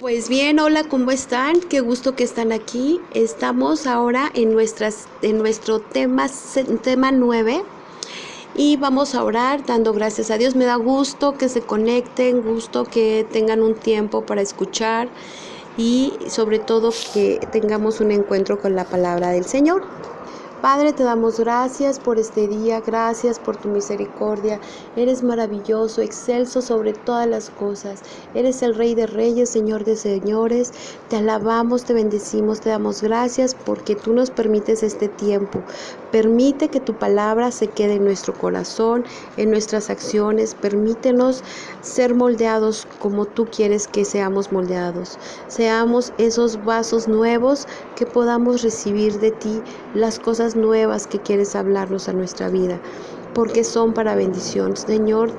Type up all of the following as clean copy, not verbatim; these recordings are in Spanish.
Pues bien, hola, ¿cómo están? Qué gusto que están aquí. Estamos ahora en nuestro tema 9 y vamos a orar dando gracias a Dios. Me da gusto que se conecten, gusto que tengan un tiempo para escuchar y sobre todo que tengamos un encuentro con la palabra del Señor. Padre, te damos gracias por este día, gracias por tu misericordia. Eres maravilloso, excelso sobre todas las cosas. Eres el Rey de Reyes, Señor de Señores. Te alabamos, te bendecimos, te damos gracias porque tú nos permites este tiempo. Permite que tu palabra se quede en nuestro corazón, en nuestras acciones. Permítenos ser moldeados como tú quieres que seamos moldeados. Seamos esos vasos nuevos que podamos recibir de ti las cosas nuevas que quieres hablarnos a nuestra vida, porque son para bendición. Señor,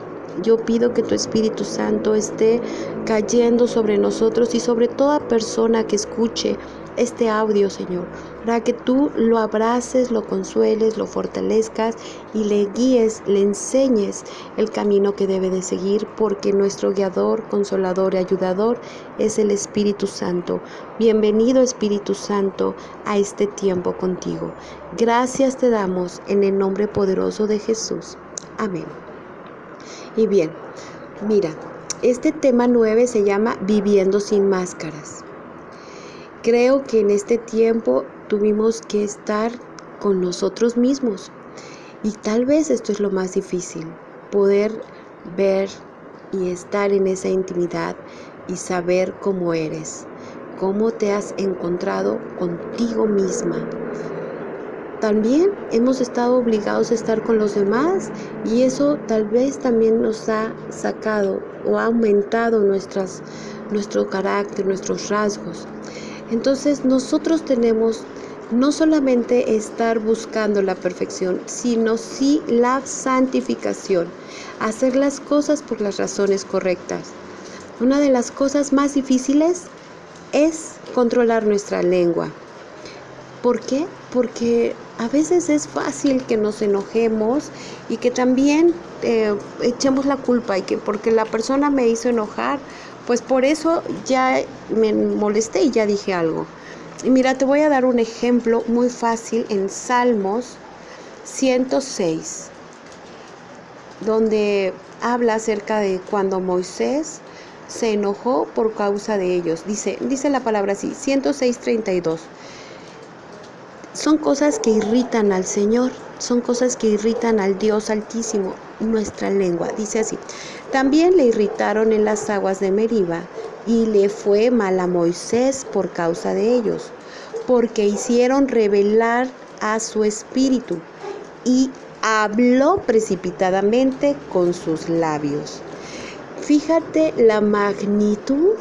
yo pido que tu Espíritu Santo esté cayendo sobre nosotros y sobre toda persona que escuche este audio, Señor, para que tú lo abraces, lo consueles, lo fortalezcas y le guíes, le enseñes el camino que debe de seguir, porque nuestro guiador, consolador y ayudador es el Espíritu Santo. Bienvenido, Espíritu Santo, a este tiempo contigo. Gracias te damos en el nombre poderoso de Jesús. Amén. Y bien, mira, este tema 9 se llama Viviendo sin máscaras. Creo que en este tiempo tuvimos que estar con nosotros mismos y tal vez esto es lo más difícil, poder ver y estar en esa intimidad y saber cómo eres, cómo te has encontrado contigo misma. También hemos estado obligados a estar con los demás y eso tal vez también nos ha sacado o ha aumentado nuestro carácter, nuestros rasgos. Entonces nosotros tenemos no solamente estar buscando la perfección, sino sí la santificación, hacer las cosas por las razones correctas. Una de las cosas más difíciles es controlar nuestra lengua. ¿Por qué? Porque a veces es fácil que nos enojemos y que también echemos la culpa y que porque la persona me hizo enojar, pues por eso ya me molesté y ya dije algo. Y mira, te voy a dar un ejemplo muy fácil en Salmos 106, donde habla acerca de cuando Moisés se enojó por causa de ellos. Dice la palabra así, 106:32. Son cosas que irritan al Señor, son cosas que irritan al Dios Altísimo, nuestra lengua. Dice así: también le irritaron en las aguas de Meriba, y le fue mal a Moisés por causa de ellos, porque hicieron rebelar a su espíritu, y habló precipitadamente con sus labios. Fíjate la magnitud.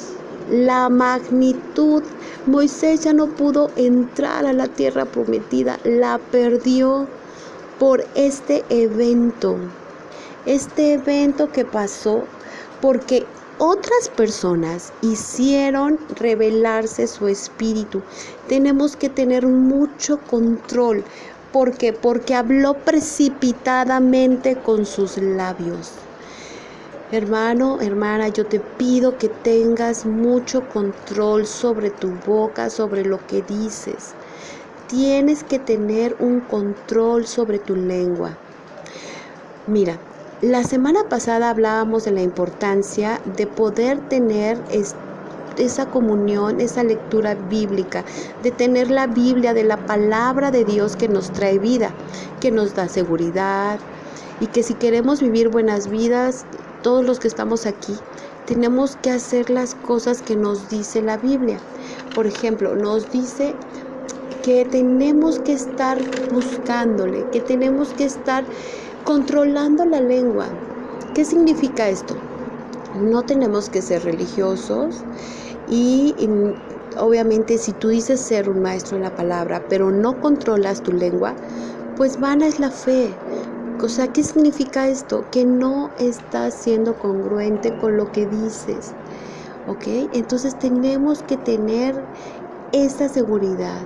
Moisés ya no pudo entrar a la tierra prometida, la perdió por este evento que pasó porque otras personas hicieron rebelarse su espíritu. Tenemos que tener mucho control. ¿Por qué? Porque habló precipitadamente con sus labios. Hermano, hermana, yo te pido que tengas mucho control sobre tu boca, sobre lo que dices. Tienes que tener un control sobre tu lengua. Mira, la semana pasada hablábamos de la importancia de poder tener esa comunión, esa lectura bíblica, de tener la Biblia, de la palabra de Dios que nos trae vida, que nos da seguridad y que si queremos vivir buenas vidas, todos los que estamos aquí, tenemos que hacer las cosas que nos dice la Biblia. Por ejemplo, nos dice que tenemos que estar buscándole, que tenemos que estar controlando la lengua. ¿Qué significa esto? No tenemos que ser religiosos y obviamente si tú dices ser un maestro en la palabra, pero no controlas tu lengua, pues vana es la fe. O sea, ¿qué significa esto? Que no estás siendo congruente con lo que dices, ¿ok? Entonces tenemos que tener esa seguridad.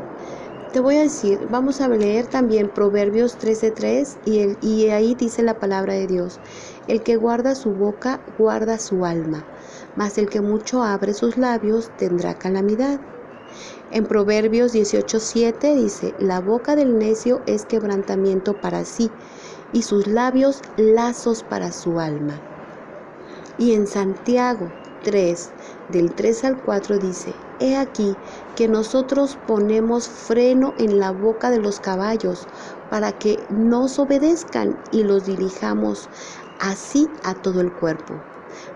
Te voy a decir, vamos a leer también Proverbios 13:3 y ahí dice la palabra de Dios: el que guarda su boca, guarda su alma. mas el que mucho abre sus labios tendrá calamidad. En Proverbios 18:7 dice, la boca del necio es quebrantamiento para sí, y sus labios lazos para su alma. Y en Santiago 3, del 3 al 4 dice, he aquí que nosotros ponemos freno en la boca de los caballos para que nos obedezcan y los dirijamos así a todo el cuerpo.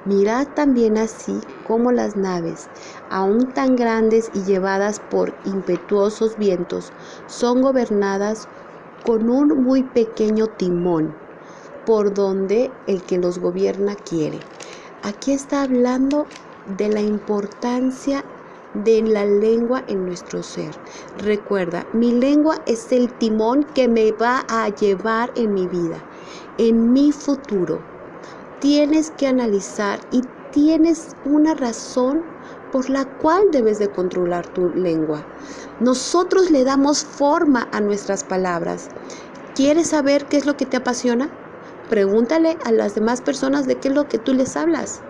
Mirad también así como las naves, aun tan grandes y llevadas por impetuosos vientos, son gobernadas con un muy pequeño timón, por donde el que los gobierna quiere. Aquí está hablando de la importancia de la lengua en nuestro ser. Recuerda, mi lengua es el timón que me va a llevar en mi vida, en mi futuro. Tienes que analizar y tienes una razón por la cual debes de controlar tu lengua. Nosotros le damos forma a nuestras palabras. ¿Quieres saber qué es lo que te apasiona? Pregúntale a las demás personas de qué es lo que tú les hablas.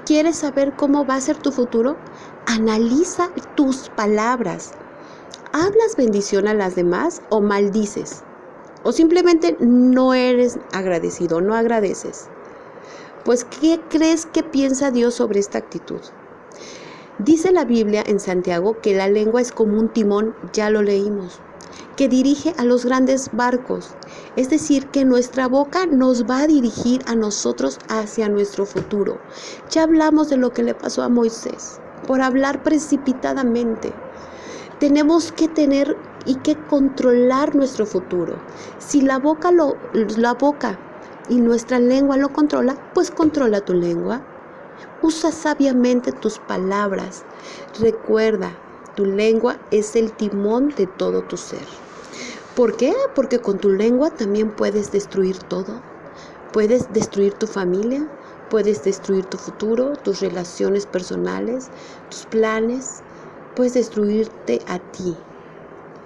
¿Quieres saber cómo va a ser tu futuro? Analiza tus palabras. ¿Hablas bendición a las demás o maldices? ¿O simplemente no eres agradecido, no agradeces? Pues, ¿qué crees que piensa Dios sobre esta actitud? Dice la Biblia en Santiago que la lengua es como un timón, ya lo leímos, que dirige a los grandes barcos. Es decir, que nuestra boca nos va a dirigir a nosotros hacia nuestro futuro. Ya hablamos de lo que le pasó a Moisés por hablar precipitadamente. Tenemos que tener y que controlar nuestro futuro. Si la boca y nuestra lengua lo controla, pues controla tu lengua. Usa sabiamente tus palabras. Recuerda, tu lengua es el timón de todo tu ser. ¿Por qué? Porque con tu lengua también puedes destruir todo. Puedes destruir tu familia, puedes destruir tu futuro, tus relaciones personales, tus planes. Puedes destruirte a ti.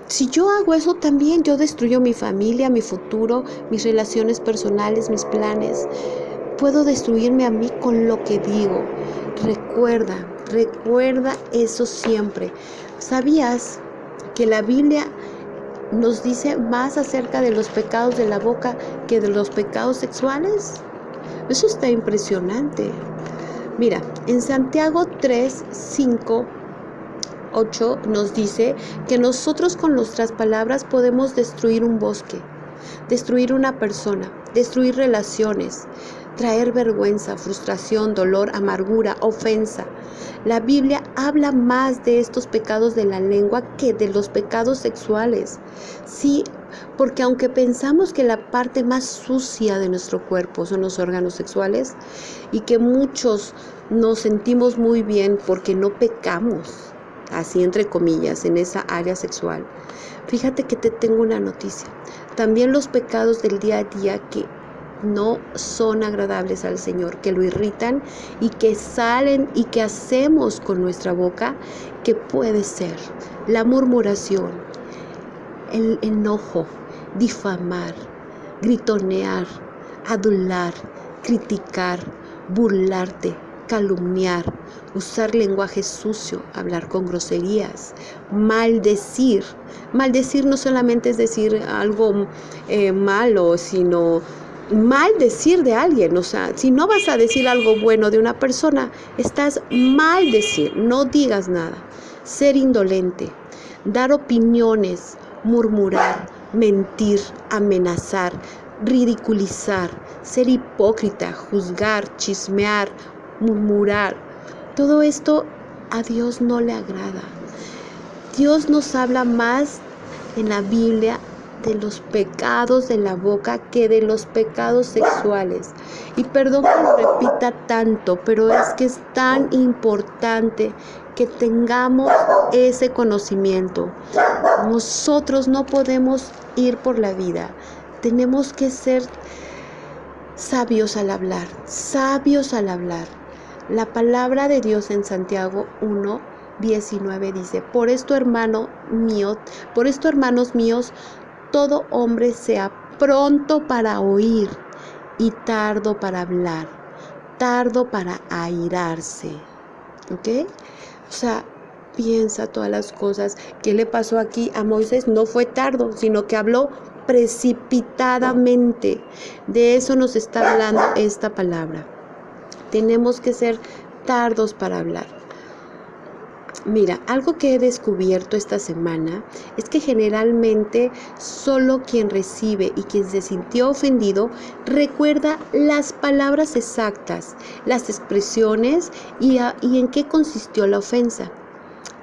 Si yo hago eso también, yo destruyo mi familia, mi futuro, mis relaciones personales, mis planes. Puedo destruirme a mí con lo que digo. Recuerda eso siempre. ¿Sabías que la Biblia nos dice más acerca de los pecados de la boca que de los pecados sexuales? Eso está impresionante. Mira, en Santiago 3, 5, 8 nos dice que nosotros con nuestras palabras podemos destruir un bosque, destruir una persona, destruir relaciones, traer vergüenza, frustración, dolor, amargura, ofensa. La Biblia habla más de estos pecados de la lengua que de los pecados sexuales. Sí, porque aunque pensamos que la parte más sucia de nuestro cuerpo son los órganos sexuales y que muchos nos sentimos muy bien porque no pecamos, así entre comillas, en esa área sexual. Fíjate que te tengo una noticia. También los pecados del día a día que no son agradables al Señor, que lo irritan y que salen y que hacemos con nuestra boca, que puede ser la murmuración, el enojo, difamar, gritonear, adular, criticar, burlarte, calumniar, usar lenguaje sucio, hablar con groserías, maldecir. Maldecir no solamente es decir algo malo, sino maldecir de alguien. O sea, si no vas a decir algo bueno de una persona, estás maldecir, no digas nada. Ser indolente, dar opiniones, murmurar, mentir, amenazar, ridiculizar, ser hipócrita, juzgar, chismear, murmurar. Todo esto a Dios no le agrada. Dios nos habla más en la Biblia de los pecados de la boca que de los pecados sexuales. Y perdón que lo repita tanto, pero es que es tan importante que tengamos ese conocimiento. Nosotros no podemos ir por la vida. Tenemos que ser sabios al hablar, sabios al hablar. La palabra de Dios en Santiago 1:19 dice, por esto, hermanos míos, todo hombre sea pronto para oír y tardo para hablar, tardo para airarse, ¿ok? O sea, piensa todas las cosas. ¿Qué le pasó aquí a Moisés? No fue tardo, sino que habló precipitadamente. De eso nos está hablando esta palabra. Tenemos que ser tardos para hablar. Mira, algo que he descubierto esta semana es que generalmente solo quien recibe y quien se sintió ofendido recuerda las palabras exactas, las expresiones y en qué consistió la ofensa.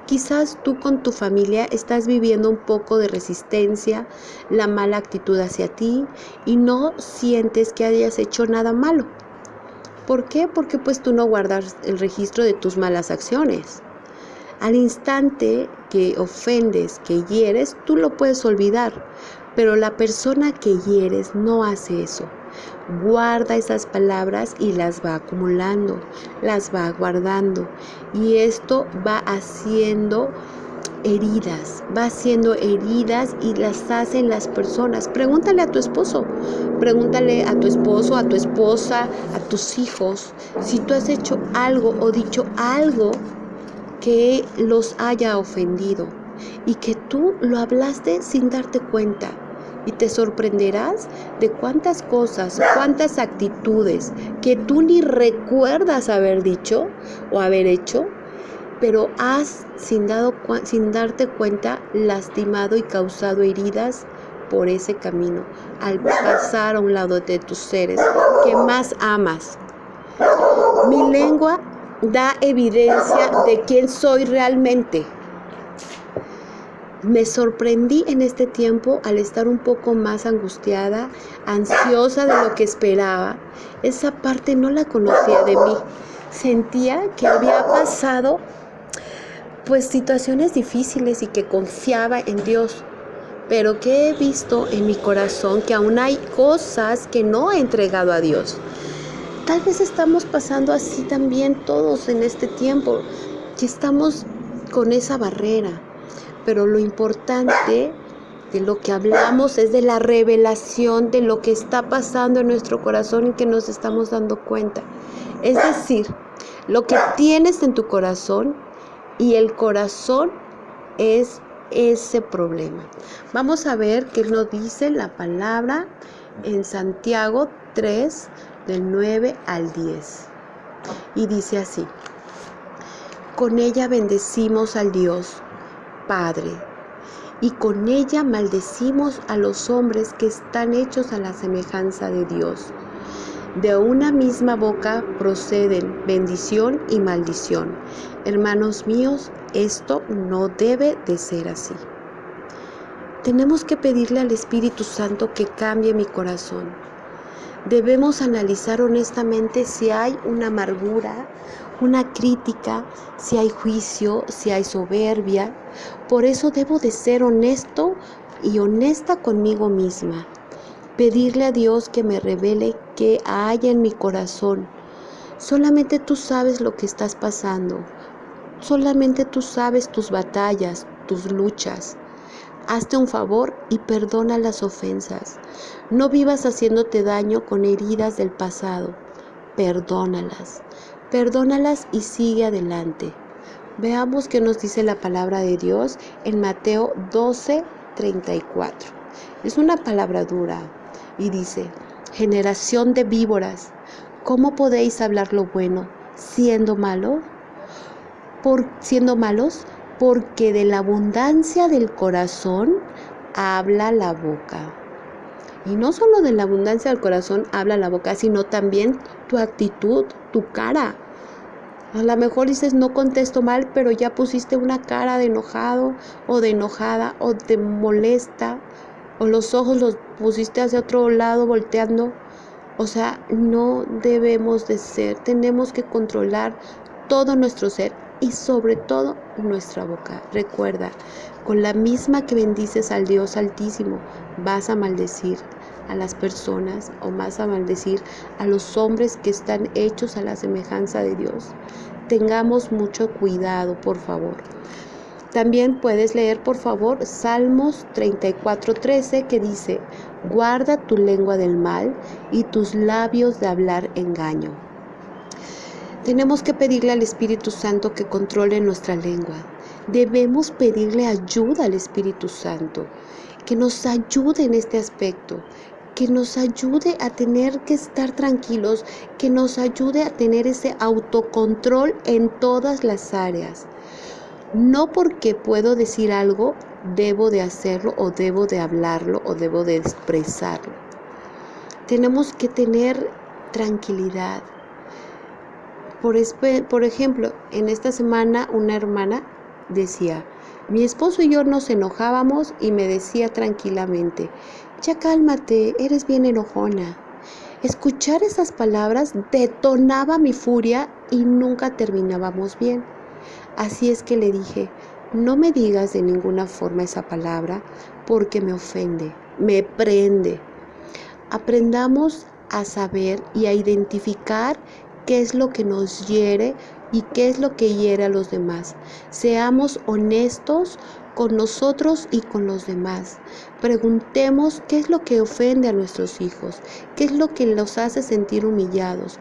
Quizás tú con tu familia estás viviendo un poco de resistencia, la mala actitud hacia ti y no sientes que hayas hecho nada malo. ¿Por qué? Porque pues tú no guardas el registro de tus malas acciones. Al instante que ofendes, que hieres, tú lo puedes olvidar, pero la persona que hieres no hace eso. Guarda esas palabras y las va acumulando, las va guardando, y esto va haciendo heridas y las hacen las personas. Pregúntale a tu esposo, a tu esposa, a tus hijos, si tú has hecho algo o dicho algo que los haya ofendido y que tú lo hablaste sin darte cuenta, y te sorprenderás de cuántas cosas, cuántas actitudes que tú ni recuerdas haber dicho o haber hecho, pero has sin darte cuenta lastimado y causado heridas por ese camino al pasar a un lado de tus seres que más amas. Mi lengua da evidencia de quién soy realmente. Me sorprendí en este tiempo al estar un poco más angustiada, ansiosa de lo que esperaba. Esa parte no la conocía de mí. Sentía que había pasado pues situaciones difíciles y que confiaba en Dios, pero que he visto en mi corazón que aún hay cosas que no he entregado a Dios. Tal vez estamos pasando así también todos en este tiempo, que estamos con esa barrera, pero lo importante de lo que hablamos es de la revelación de lo que está pasando en nuestro corazón y que nos estamos dando cuenta. Es decir, lo que tienes en tu corazón, y el corazón es ese problema. Vamos a ver qué nos dice la palabra en Santiago 3, del 9 al 10. Y dice así: con ella bendecimos al Dios Padre, y con ella maldecimos a los hombres que están hechos a la semejanza de Dios. De una misma boca proceden bendición y maldición. Hermanos míos, esto no debe de ser así. Tenemos que pedirle al Espíritu Santo que cambie mi corazón. Debemos analizar honestamente si hay una amargura, una crítica, si hay juicio, si hay soberbia. Por eso debo de ser honesto y honesta conmigo misma. Pedirle a Dios que me revele qué hay en mi corazón. Solamente tú sabes lo que estás pasando. Solamente tú sabes tus batallas, tus luchas. Hazte un favor y perdona las ofensas. No vivas haciéndote daño con heridas del pasado. Perdónalas. Perdónalas y sigue adelante. Veamos qué nos dice la palabra de Dios en Mateo 12:34. Es una palabra dura y dice: generación de víboras, ¿cómo podéis hablar lo bueno siendo malos? Porque de la abundancia del corazón habla la boca. Y no solo de la abundancia del corazón habla la boca, sino también tu actitud, tu cara. A lo mejor dices, no contesto mal, pero ya pusiste una cara de enojado o de enojada o te molesta, o los ojos los pusiste hacia otro lado volteando. O sea, no debemos de ser, tenemos que controlar todo nuestro ser y sobre todo nuestra boca. Recuerda, con la misma que bendices al Dios Altísimo, vas a maldecir a las personas o vas a maldecir a los hombres que están hechos a la semejanza de Dios. Tengamos mucho cuidado, por favor. También puedes leer, por favor, Salmos 34:13, que dice: guarda tu lengua del mal y tus labios de hablar engaño. Tenemos que pedirle al Espíritu Santo que controle nuestra lengua. Debemos pedirle ayuda al Espíritu Santo, que nos ayude en este aspecto, que nos ayude a tener que estar tranquilos, que nos ayude a tener ese autocontrol en todas las áreas. No porque puedo decir algo, debo de hacerlo o debo de hablarlo o debo de expresarlo. Tenemos que tener tranquilidad. Por ejemplo, en esta semana una hermana decía, mi esposo y yo nos enojábamos y me decía tranquilamente, ya cálmate, eres bien enojona. Escuchar esas palabras detonaba mi furia y nunca terminábamos bien. Así es que le dije, no me digas de ninguna forma esa palabra porque me ofende, me prende. Aprendamos a saber y a identificar qué es lo que nos hiere y qué es lo que hiere a los demás. Seamos honestos con nosotros y con los demás. Preguntemos qué es lo que ofende a nuestros hijos, qué es lo que los hace sentir humillados,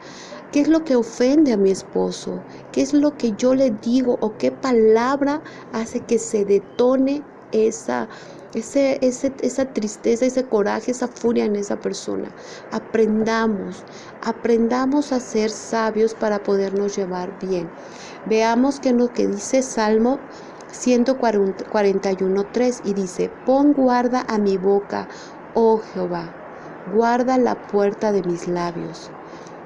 qué es lo que ofende a mi esposo, qué es lo que yo le digo o qué palabra hace que se detone esa tristeza, ese coraje, esa furia en esa persona. Aprendamos a ser sabios para podernos llevar bien. Veamos qué es lo que dice Salmo 141:3 y dice, pon guarda a mi boca, oh Jehová, guarda la puerta de mis labios.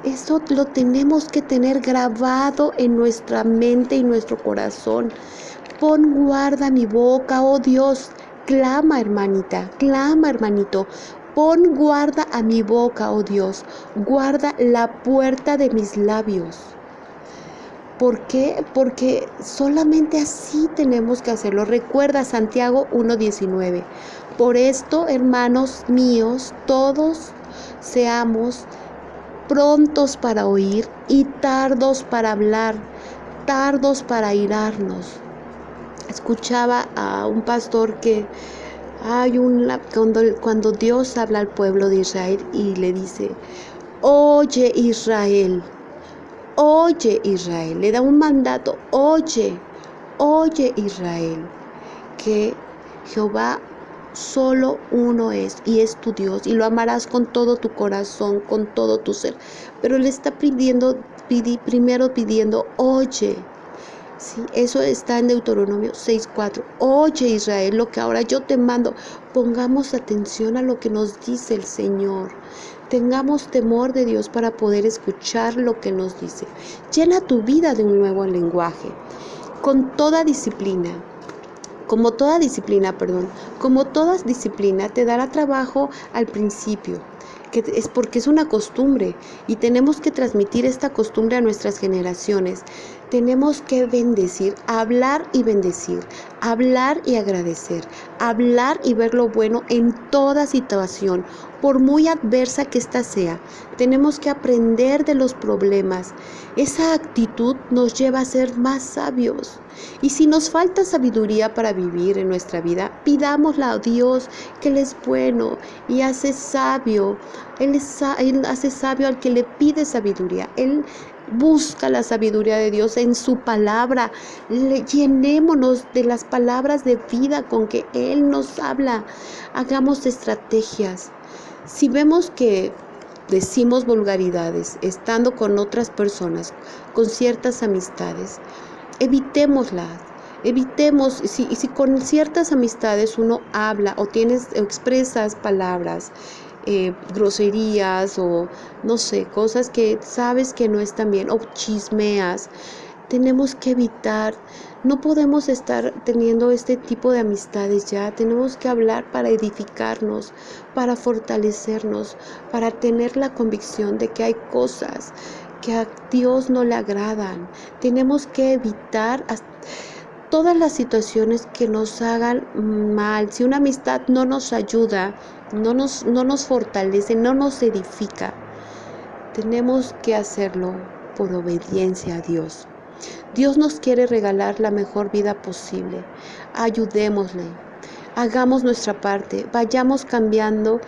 Eso lo tenemos que tener grabado en nuestra mente y nuestro corazón. Pon guarda mi boca, oh Dios. Clama, hermanita, clama, hermanito. Pon guarda a mi boca, oh Dios. Guarda la puerta de mis labios. ¿Por qué? Porque solamente así tenemos que hacerlo. Recuerda Santiago 1:19. Por esto, hermanos míos, todos seamos prontos para oír y tardos para hablar, tardos para airarnos. Escuchaba a un pastor que cuando Dios habla al pueblo de Israel y le dice, oye Israel, le da un mandato, oye Israel, que Jehová solo uno es y es tu Dios y lo amarás con todo tu corazón, con todo tu ser. Pero le está primero pidiendo, oye. Sí, eso está en Deuteronomio 6:4. Oye Israel, lo que ahora yo te mando, pongamos atención a lo que nos dice el Señor. Tengamos temor de Dios para poder escuchar lo que nos dice. Llena tu vida de un nuevo lenguaje, con toda disciplina. Como toda disciplina, te dará trabajo al principio, que es porque es una costumbre y tenemos que transmitir esta costumbre a nuestras generaciones. Tenemos que bendecir, hablar y bendecir, hablar y agradecer, hablar y ver lo bueno en toda situación, por muy adversa que ésta sea. Tenemos que aprender de los problemas. Esa actitud nos lleva a ser más sabios. Y si nos falta sabiduría para vivir en nuestra vida, pidámosla a Dios, que Él es bueno y hace sabio. Él hace sabio al que le pide sabiduría. Él busca la sabiduría de Dios en su palabra. Llenémonos de las palabras de vida con que Él nos habla. Hagamos estrategias. Si vemos que decimos vulgaridades estando con otras personas, con ciertas amistades, evitémoslas. Si con ciertas amistades uno habla o expresas palabras, groserías o no sé, cosas que sabes que no están bien, o chismeas, tenemos que evitar. No podemos estar teniendo este tipo de amistades ya. Tenemos que hablar para edificarnos, para fortalecernos, para tener la convicción de que hay cosas que a Dios no le agradan. Tenemos que evitar todas las situaciones que nos hagan mal. Si una amistad no nos ayuda, no nos fortalece, no nos edifica, tenemos que hacerlo por obediencia a Dios. Dios nos quiere regalar la mejor vida posible. Ayudémosle, hagamos nuestra parte, vayamos cambiando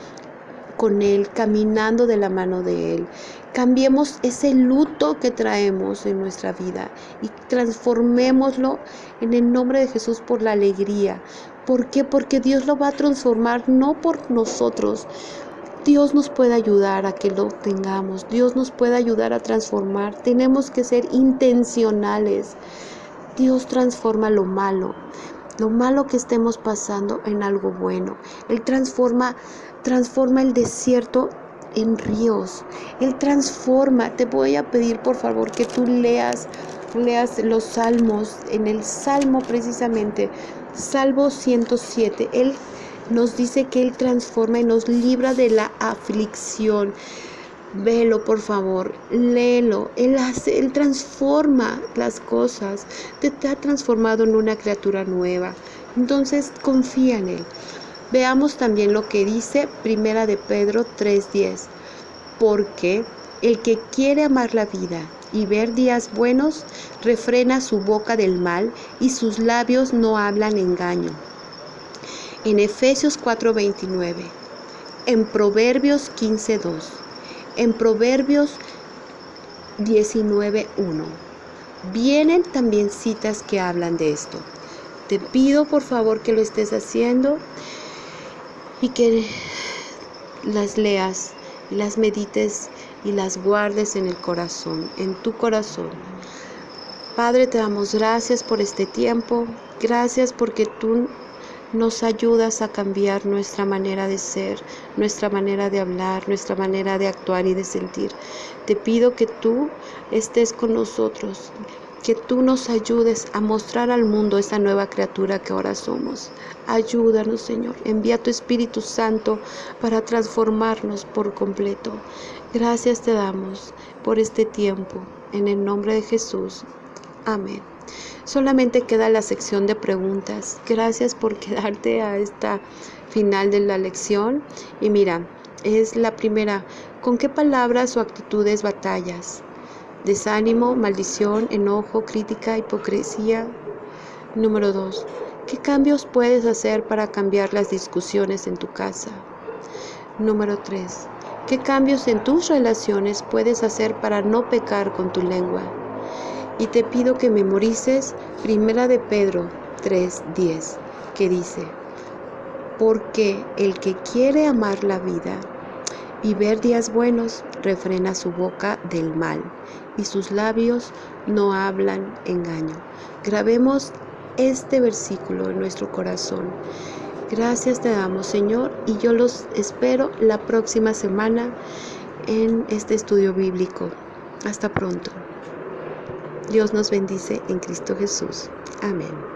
con Él, caminando de la mano de Él. cambiemos ese luto que traemos en nuestra vida y transformémoslo en el nombre de Jesús por la alegría. ¿Por qué? Porque Dios lo va a transformar, no por nosotros. Dios nos puede ayudar a que lo tengamos. Dios nos puede ayudar a transformar. Tenemos que ser intencionales. Dios transforma lo malo que estemos pasando en algo bueno. Él transforma el desierto en ríos. Él transforma. Te voy a pedir por favor que tú leas los salmos. En el salmo precisamente, Salmo 107, Él nos dice que Él transforma y nos libra de la aflicción. Velo por favor, léelo. Él transforma las cosas. Te ha transformado en una criatura nueva. Entonces confía en Él. Veamos también lo que dice Primera de Pedro 3:10. Porque el que quiere amar la vida y ver días buenos, refrena su boca del mal y sus labios no hablan engaño. En Efesios 4:29. En Proverbios 15:2. En Proverbios 19:1. Vienen también citas que hablan de esto. Te pido por favor que lo estés haciendo y que las leas, las medites y las guardes en el corazón, en tu corazón. Padre, te damos gracias por este tiempo. Gracias porque tú nos ayudas a cambiar nuestra manera de ser, nuestra manera de hablar, nuestra manera de actuar y de sentir. Te pido que tú estés con nosotros, que tú nos ayudes a mostrar al mundo esa nueva criatura que ahora somos. Ayúdanos, Señor. Envía tu Espíritu Santo para transformarnos por completo. Gracias te damos por este tiempo. En el nombre de Jesús. Amén. Solamente queda la sección de preguntas. Gracias por quedarte a esta final de la lección. Y mira, es la primera. ¿Con qué palabras o actitudes batallas? Desánimo, maldición, enojo, crítica, hipocresía. Número 2. ¿Qué cambios puedes hacer para cambiar las discusiones en tu casa? Número 3. ¿Qué cambios en tus relaciones puedes hacer para no pecar con tu lengua? Y te pido que memorices Primera de Pedro 3:10, que dice: porque el que quiere amar la vida y ver días buenos, refrena su boca del mal, y sus labios no hablan engaño. Grabemos este versículo en nuestro corazón. Gracias te damos, Señor, y yo los espero la próxima semana en este estudio bíblico. Hasta pronto. Dios nos bendice en Cristo Jesús. Amén.